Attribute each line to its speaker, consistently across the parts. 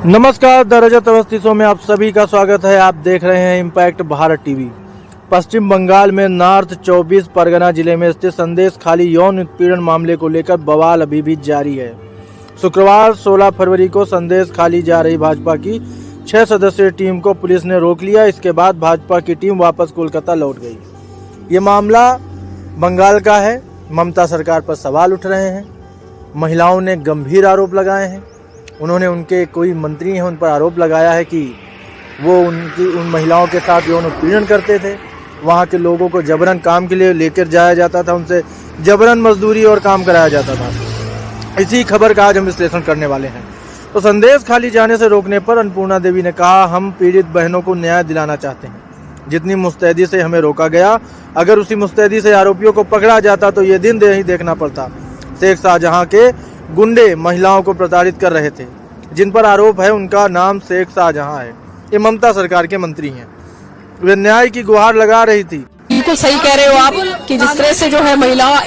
Speaker 1: नमस्कार, दरअसल तवस्तीसों में आप सभी का स्वागत है। आप देख रहे हैं इम्पैक्ट भारत टीवी। पश्चिम बंगाल में नॉर्थ 24 परगना जिले में स्थित संदेश खाली यौन उत्पीड़न मामले को लेकर बवाल अभी भी जारी है। शुक्रवार 16 फरवरी को संदेश खाली जा रही भाजपा की 6 सदस्यीय टीम को पुलिस ने रोक लिया। इसके बाद भाजपा की टीम वापस कोलकाता लौट गई। ये मामला बंगाल का है। ममता सरकार पर सवाल उठ रहे हैं। महिलाओं ने गंभीर आरोप लगाए हैं। उन्होंने उनके कोई मंत्री हैं उन पर आरोप लगाया है कि वो उन महिलाओं के साथ यौन उत्पीड़न करते थे। वहाँ के लोगों को जबरन काम के लिए लेकर जाया जाता था, उनसे जबरन मजदूरी और काम कराया जाता था। इसी खबर का आज हम विश्लेषण करने वाले हैं। तो संदेश खाली जाने से रोकने पर अन्नपूर्णा देवी ने कहा, हम पीड़ित बहनों को न्याय दिलाना चाहते हैं। जितनी मुस्तैदी से हमें रोका गया, अगर उसी मुस्तैदी से आरोपियों को पकड़ा जाता तो ये दिन ही देखना पड़ता। शेख शाहजहां के गुंडे महिलाओं को प्रताड़ित कर रहे थे। जिन पर आरोप है उनका नाम शेख शाहजहां है। ये ममता सरकार के मंत्री हैं। वे न्याय की गुहार लगा रही थी।
Speaker 2: बिल्कुल सही कह रहे हो आप कि जिस तरह से जो है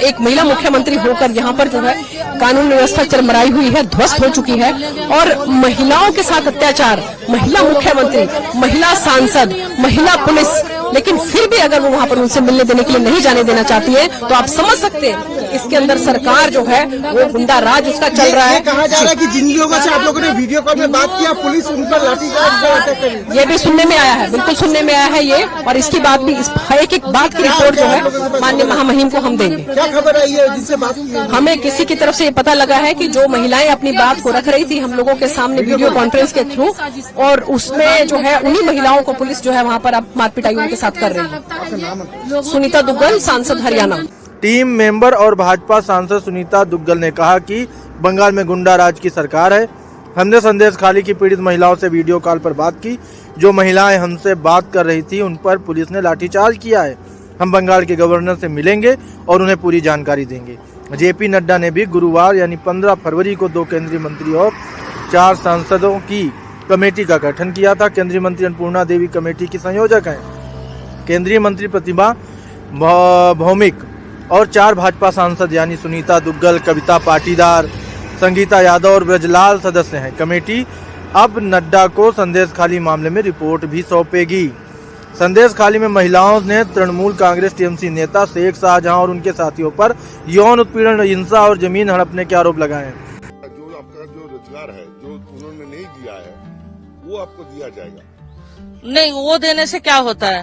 Speaker 2: एक महिला मुख्यमंत्री होकर यहाँ पर जो है कानून व्यवस्था चरमराई हुई है, ध्वस्त हो चुकी है और महिलाओं के साथ अत्याचार, महिला मुख्यमंत्री, महिला सांसद, महिला पुलिस, लेकिन फिर भी अगर वो वहाँ पर उनसे मिलने देने के लिए नहीं जाने देना चाहती है तो आप समझ सकते हैं कि इसके अंदर सरकार जो है वो गुंडा राज उसका चल रहा है।
Speaker 3: कहा जा रहा है कि जिन लोगों से आप लोगों ने वीडियो कॉल में बात किया, पुलिस उन पर लाठीचार्ज,
Speaker 2: ये भी सुनने में आया है, बिल्कुल सुनने में आया है ये। और इसकी बात भी एक बात की रिपोर्ट जो है माननीय महामहिम को हम देंगे।
Speaker 3: क्या खबर आई है जिससे बात की?
Speaker 2: हमें किसी की तरफ से ये पता लगा है कि जो महिलाएं अपनी बात को रख रही थी हम लोगों के सामने वीडियो कॉन्फ्रेंस के थ्रू, और उसमें जो है उन्हीं महिलाओं को पुलिस जो है वहाँ पर अब मार पिटाई उनके साथ कर रही है। सुनीता दुग्गल, सांसद हरियाणा।
Speaker 1: टीम मेंबर और भाजपा सांसद सुनीता दुग्गल ने कहा कि बंगाल में गुंडा राज की सरकार है। हमने संदेश खाली की पीड़ित महिलाओं से वीडियो कॉल पर बात की। जो महिलाएं हमसे बात कर रही थी उन पर पुलिस ने लाठीचार्ज किया है। हम बंगाल के गवर्नर से मिलेंगे और उन्हें पूरी जानकारी देंगे। जेपी नड्डा ने भी गुरुवार यानी 15 फरवरी को 2 केंद्रीय मंत्री और 4 सांसदों की कमेटी का गठन किया था। केंद्रीय मंत्री अन्नपूर्णा देवी कमेटी की संयोजक हैं। केंद्रीय मंत्री प्रतिभा भौमिक और 4 भाजपा सांसद यानी सुनीता दुग्गल, कविता पाटीदार, संगीता यादव और ब्रजलाल सदस्य हैं। कमेटी अब नड्डा को संदेश खाली मामले में रिपोर्ट भी सौंपेगी। संदेश खाली में महिलाओं ने तृणमूल कांग्रेस टीएमसी नेता शेख शाहजहां और उनके साथियों पर यौन उत्पीड़न, हिंसा और जमीन हड़पने के आरोप लगाए हैं।
Speaker 4: जो आपका जो रोजगार है जो उन्होंने नहीं दिया है वो आपको दिया जाएगा।
Speaker 5: नहीं, वो देने से क्या होता है?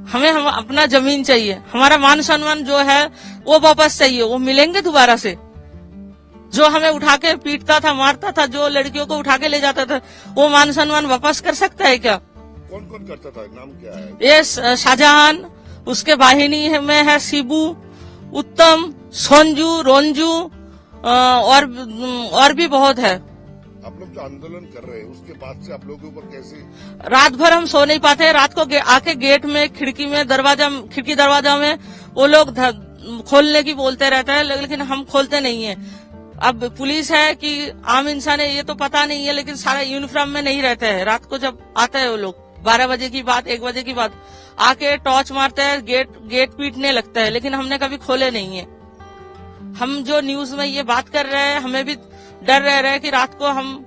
Speaker 5: हमें अपना जमीन चाहिए, हमारा मान सम्मान जो है वो वापस चाहिए। वो मिलेंगे दोबारा से? जो हमें उठा के पीटता था, मारता था, जो लड़कियों को उठा के ले जाता था, वो मान सम्मान वापस कर सकता है क्या?
Speaker 4: कौन कौन करता था? नाम क्या है?
Speaker 5: ये शाहजहां, उसके वाहिनी में है शिबू, उत्तम, सोंजू, रोंजू और भी बहुत है।
Speaker 4: आप लोग जो आंदोलन कर रहे हैं उसके बाद से आप लोगों के ऊपर कैसे?
Speaker 5: रात भर हम सो नहीं पाते। रात को आके गेट में, खिड़की दरवाजा में वो लोग खोलने की बोलते रहते हैं, लेकिन हम खोलते नहीं है। अब पुलिस है कि आम इंसान है ये तो पता नहीं है, लेकिन सारा यूनिफॉर्म में नहीं रहते हैं। रात को जब आते हैं वो लोग 12 बजे की बात, 1 बजे की बात, आके टॉर्च मारते हैं, गेट पीटने लगता है, लेकिन हमने कभी खोले नहीं है। हम जो न्यूज में ये बात कर रहे हैं, हमें भी डर रह रहा है कि रात को हम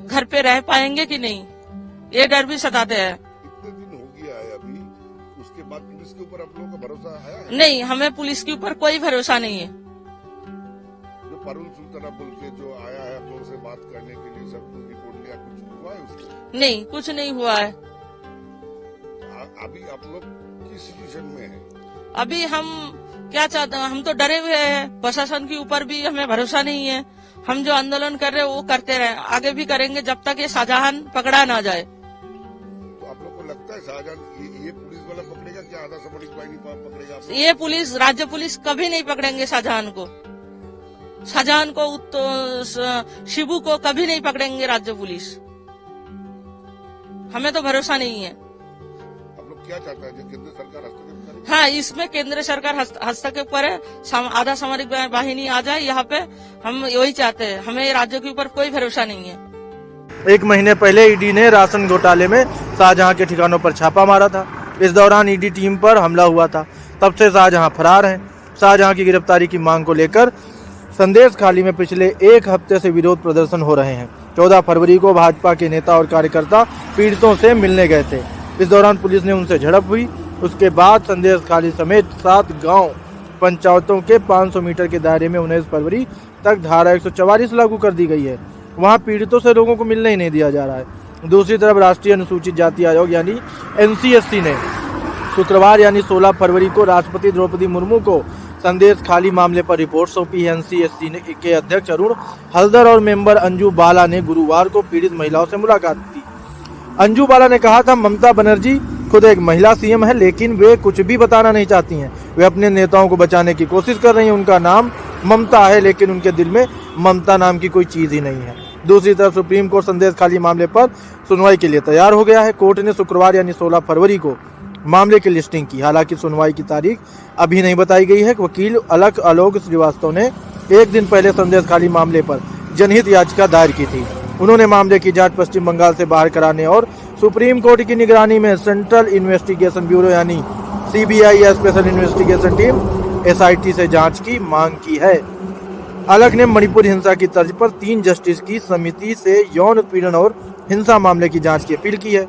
Speaker 5: घर पे रह पाएंगे कि नहीं, ये डर भी सताते हैं।
Speaker 4: इतने दिन हो गया है अभी, उसके बाद पुलिस के ऊपर आप लोगों का भरोसा आया है?
Speaker 5: नहीं, हमें पुलिस के ऊपर कोई भरोसा नहीं है।
Speaker 4: जो पारुल सुल्ताना बोल के जो आया है आप लोगों से बात करने के लिए, सब कुछ रिपोर्ट लिया, कुछ हुआ है उसको?
Speaker 5: नहीं, कुछ नहीं हुआ है।
Speaker 4: अभी आप लोग किस सिचुएशन में है?
Speaker 5: अभी हम क्या चाहते हैं? हम तो डरे हुए हैं। प्रशासन के ऊपर भी हमें भरोसा नहीं है। हम जो आंदोलन कर रहे हैं वो करते रहे, आगे भी करेंगे जब तक ये शाहजहां पकड़ा ना जाए।
Speaker 4: तो आप लोग को लगता है शाहजहां ये पुलिस वाला पकड़ेगा क्या? आधा सामरिक बाहिनी पकड़ेगा?
Speaker 5: ये पुलिस, राज्य पुलिस कभी नहीं पकड़ेंगे शाहजहां को। शिबू को कभी नहीं पकड़ेंगे राज्य पुलिस। हमें तो भरोसा नहीं है।
Speaker 4: आप लोग क्या चाहते हैं? जो केंद्र सरकार हस्तक्षेप करे?
Speaker 5: हाँ, इसमें केंद्र सरकार हस्तक्षेप करे, आधा सामरिक वाहिनी आ जाए यहाँ पे। हम यही चाहते हैं। हमें राज्य के ऊपर कोई भरोसा नहीं है।
Speaker 1: 1 महीने पहले ईडी ने राशन घोटाले में शाहजहां के ठिकानों पर छापा मारा था। इस दौरान ईडी टीम पर हमला हुआ था। तब से शाहजहां फरार हैं। शाहजहां की गिरफ्तारी की मांग को लेकर संदेश खाली में पिछले 1 हफ्ते से विरोध प्रदर्शन हो रहे हैं। 14 फरवरी को भाजपा के नेता और कार्यकर्ता पीड़ितों से मिलने गए थे। इस दौरान पुलिस ने उनसे झड़प हुई। उसके बाद संदेश खाली समेत 7 गांव पंचायतों के 500 मीटर के दायरे में 19 फरवरी तक धारा 144 लागू कर दी गई है। वहां पीड़ितों से लोगों को मिलने ही नहीं दिया जा रहा है। दूसरी तरफ राष्ट्रीय अनुसूचित जाति आयोग यानी NCST ने शुक्रवार यानी 16 फरवरी को राष्ट्रपति द्रौपदी मुर्मू को संदेश खाली मामले पर रिपोर्ट सौंपी है। NCST के अध्यक्ष अरुण हल्दर और मेंबर अंजू बाला ने गुरुवार को पीड़ित महिलाओं से मुलाकात की। अंजू बाला ने कहा था, ममता बनर्जी खुद एक महिला CM है, लेकिन वे कुछ भी बताना नहीं चाहती हैं। वे अपने नेताओं को बचाने की कोशिश कर रही हैं। उनका नाम ममता है, लेकिन उनके दिल में ममता नाम की कोई चीज ही नहीं है। दूसरी तरफ सुप्रीम कोर्ट संदेश खाली मामले पर सुनवाई के लिए तैयार हो गया है। कोर्ट ने शुक्रवार यानी 16 फरवरी को मामले की लिस्टिंग की। हालांकि सुनवाई की तारीख अभी नहीं बताई गई है। वकील आलोक श्रीवास्तव ने एक दिन पहले संदेश खाली मामले पर जनहित याचिका दायर की थी। उन्होंने मामले की जांच पश्चिम बंगाल से बाहर कराने और सुप्रीम कोर्ट की निगरानी में सेंट्रल इन्वेस्टिगेशन ब्यूरो यानी CBI या स्पेशल इन्वेस्टिगेशन टीम SIT से जांच की मांग की है। अलग ने मणिपुर हिंसा की तर्ज पर 3 जस्टिस की समिति से यौन उत्पीड़न और हिंसा मामले की जांच की अपील की है।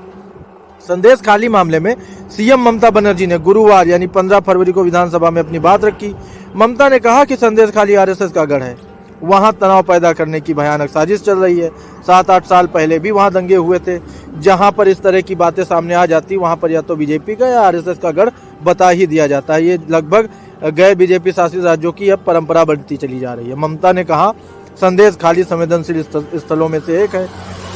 Speaker 1: संदेश खाली मामले में CM ममता बनर्जी ने गुरुवार यानी 15 फरवरी को विधानसभा में अपनी बात रखी। ममता ने कहा कि संदेश खाली RSS का गढ़ है, वहां तनाव पैदा करने की भयानक साजिश चल रही है। 7-8 साल पहले भी वहां दंगे हुए थे। जहां पर इस तरह की बातें सामने आ जाती, वहां पर या तो बीजेपी का या RSS का गढ़ बता ही दिया जाता है। ये लगभग गैर बीजेपी शासित राज्यों की अब परंपरा बनती चली जा रही है। ममता ने कहा, संदेश खाली संवेदनशील स्थलों में से एक है।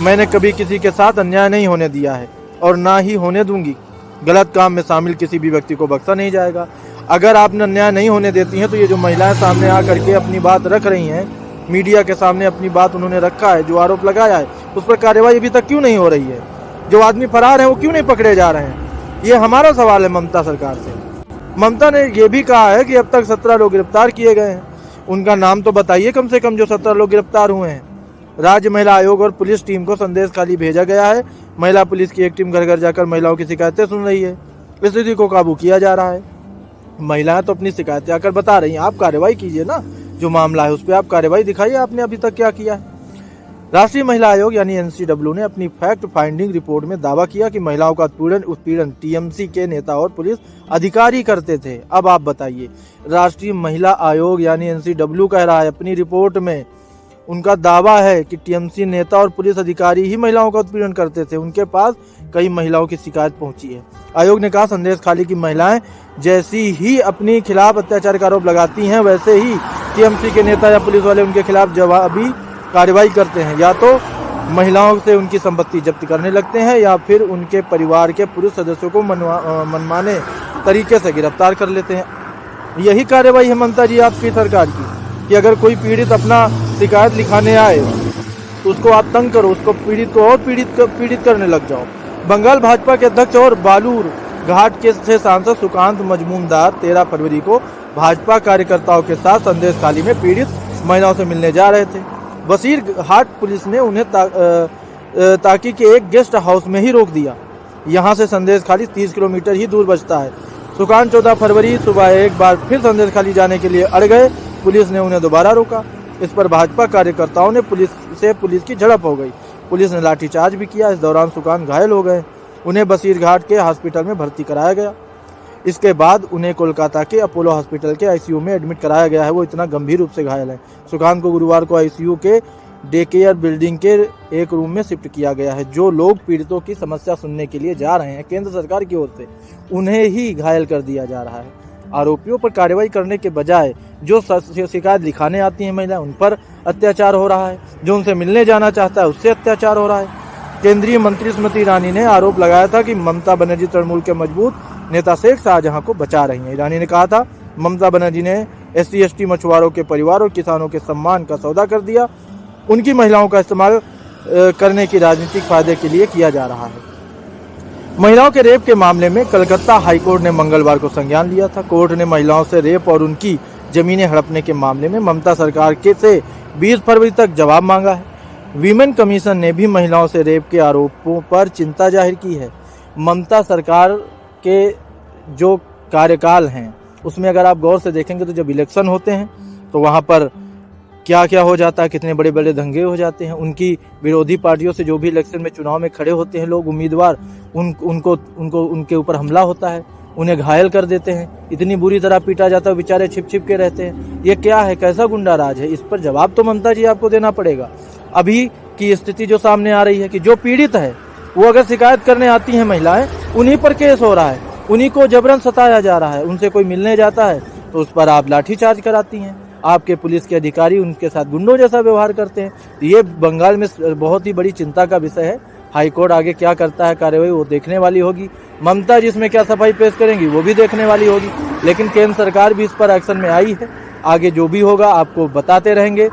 Speaker 1: मैंने कभी किसी के साथ अन्याय नहीं होने दिया है और ना ही होने दूंगी। गलत काम में शामिल किसी भी व्यक्ति को बख्शा नहीं जाएगा। अगर आपने अन्याय नहीं होने देती हैं तो ये जो महिलाएं सामने आकर के अपनी बात रख रही हैं, मीडिया के सामने अपनी बात उन्होंने रखा है, जो आरोप लगाया है उस पर कार्रवाई अभी तक क्यों नहीं हो रही है? जो आदमी फरार है वो क्यों नहीं पकड़े जा रहे हैं? ये हमारा सवाल है ममता सरकार से। ममता ने ये भी कहा है कि अब तक 17 लोग गिरफ्तार किए गए हैं। उनका नाम तो बताइए कम से कम जो 17 लोग गिरफ्तार हुए हैं। राज्य महिला आयोग और पुलिस टीम को संदेश खाली भेजा गया है। महिला पुलिस की एक टीम घर घर जाकर महिलाओं की शिकायतें सुन रही है। स्थिति को काबू किया जा रहा है। महिलाएं तो अपनी शिकायतें आकर बता रही हैं। आप कार्रवाई कीजिए ना, जो मामला है उस पर आप कार्रवाई दिखाइए, आपने अभी तक क्या किया है। राष्ट्रीय महिला आयोग यानी NCW ने अपनी फैक्ट फाइंडिंग रिपोर्ट में दावा किया कि महिलाओं का उत्पीड़न TMC के नेता और पुलिस अधिकारी करते थे। अब आप बताइए, राष्ट्रीय महिला आयोग यानी NCW कह रहा है अपनी रिपोर्ट में, उनका दावा है कि TMC नेता और पुलिस अधिकारी ही महिलाओं का उत्पीड़न करते थे। उनके पास कई महिलाओं की शिकायत पहुंची है। आयोग ने कहा, संदेश खाली की महिलाएं जैसी ही अपने खिलाफ अत्याचार का आरोप लगाती हैं, वैसे ही TMC के नेता या पुलिस वाले उनके खिलाफ जवाबी कार्रवाई करते हैं। या तो महिलाओं से उनकी संपत्ति जब्त करने लगते हैं या फिर उनके परिवार के पुरुष सदस्यों को मनमाने तरीके से गिरफ्तार कर लेते हैं। यही कार्रवाई है ममता जी आपकी सरकार की, कि अगर कोई पीड़ित अपना शिकायत लिखाने आए तो उसको आप तंग करो, उसको पीड़ित को और पीड़ित करने लग जाओ। बंगाल भाजपा के अध्यक्ष और बालूर घाट के से सांसद सुकांत मजमूदार 13 फरवरी को भाजपा कार्यकर्ताओं के साथ संदेश खाली में पीड़ित महिलाओं से मिलने जा रहे थे। बसीर घाट पुलिस ने उन्हें ताकि के एक गेस्ट हाउस में ही रोक दिया। यहां से संदेश खाली 30 किलोमीटर ही दूर बचता है। सुकांत 14 फरवरी सुबह एक बार फिर संदेश खाली जाने के लिए अड़ गए। पुलिस ने उन्हें दोबारा रोका। इस पर भाजपा कार्यकर्ताओं ने पुलिस की झड़प हो गई। पुलिस ने लाठीचार्ज भी किया। इस दौरान सुकांत घायल हो गए। उन्हें बसीर घाट के हॉस्पिटल में भर्ती कराया गया। इसके बाद उन्हें कोलकाता के अपोलो हॉस्पिटल के ICU में एडमिट कराया गया है। वो इतना गंभीर रूप से घायल है। सुकांत को गुरुवार को ICU के डे केयर बिल्डिंग के एक रूम में शिफ्ट किया गया है। जो लोग पीड़ितों की समस्या सुनने के लिए जा रहे हैं केंद्र सरकार की ओर से, उन्हें ही घायल कर दिया जा रहा है। आरोपियों पर कार्रवाई करने के बजाय जो शिकायत लिखाने आती हैं महिला, उन पर अत्याचार हो रहा है। जो उनसे मिलने जाना चाहता है उससे अत्याचार हो रहा है। केंद्रीय मंत्री स्मृति ईरानी ने आरोप लगाया था कि ममता बनर्जी तृणमूल के मजबूत नेता शेख शाहजहां को बचा रही हैं। ईरानी ने कहा था, ममता बनर्जी ने SC/ST मछुआरों के परिवार और किसानों के सम्मान का सौदा कर दिया। उनकी महिलाओं का इस्तेमाल करने की राजनीतिक फायदे के लिए किया जा रहा है। महिलाओं के रेप के मामले में कलकत्ता हाईकोर्ट ने मंगलवार को संज्ञान लिया था। कोर्ट ने महिलाओं से रेप और उनकी जमीनें हड़पने के मामले में ममता सरकार के से 20 फरवरी तक जवाब मांगा है। वीमेन कमीशन ने भी महिलाओं से रेप के आरोपों पर चिंता जाहिर की है। ममता सरकार के जो कार्यकाल हैं उसमें अगर आप गौर से देखेंगे तो जब इलेक्शन होते हैं तो वहां पर क्या क्या हो जाता है, कितने बड़े बड़े दंगे हो जाते हैं। उनकी विरोधी पार्टियों से जो भी इलेक्शन में चुनाव में खड़े होते हैं लोग उम्मीदवार, उनके ऊपर हमला होता है, उन्हें घायल कर देते हैं, इतनी बुरी तरह पीटा जाता है, बेचारे छिप छिप के रहते हैं। ये क्या है, कैसा गुंडा राज है? इस पर जवाब तो ममता जी आपको देना पड़ेगा। अभी की स्थिति जो सामने आ रही है कि जो पीड़ित है वो अगर शिकायत करने आती हैं महिलाएं, उन्हीं पर केस हो रहा है, उन्हीं को जबरन सताया जा रहा है। उनसे कोई मिलने जाता है तो उस पर आप लाठीचार्ज कराती हैं, आपके पुलिस के अधिकारी उनके साथ गुंडों जैसा व्यवहार करते हैं। ये बंगाल में बहुत ही बड़ी चिंता का विषय है। हाईकोर्ट आगे क्या करता है कार्रवाई वो देखने वाली होगी, ममता जी इसमें क्या सफाई पेश करेंगी वो भी देखने वाली होगी। लेकिन केंद्र सरकार भी इस पर एक्शन में आई है, आगे जो भी होगा आपको बताते रहेंगे।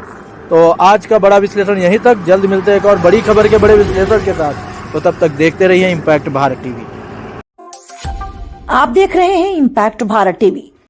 Speaker 1: तो आज का बड़ा विश्लेषण यहीं तक, जल्द मिलते हैं एक और बड़ी खबर के बड़े विश्लेषण के साथ। तो तब तक देखते रहिए इम्पैक्ट भारत टीवी।
Speaker 6: आप देख रहे हैं इम्पैक्ट भारत टीवी।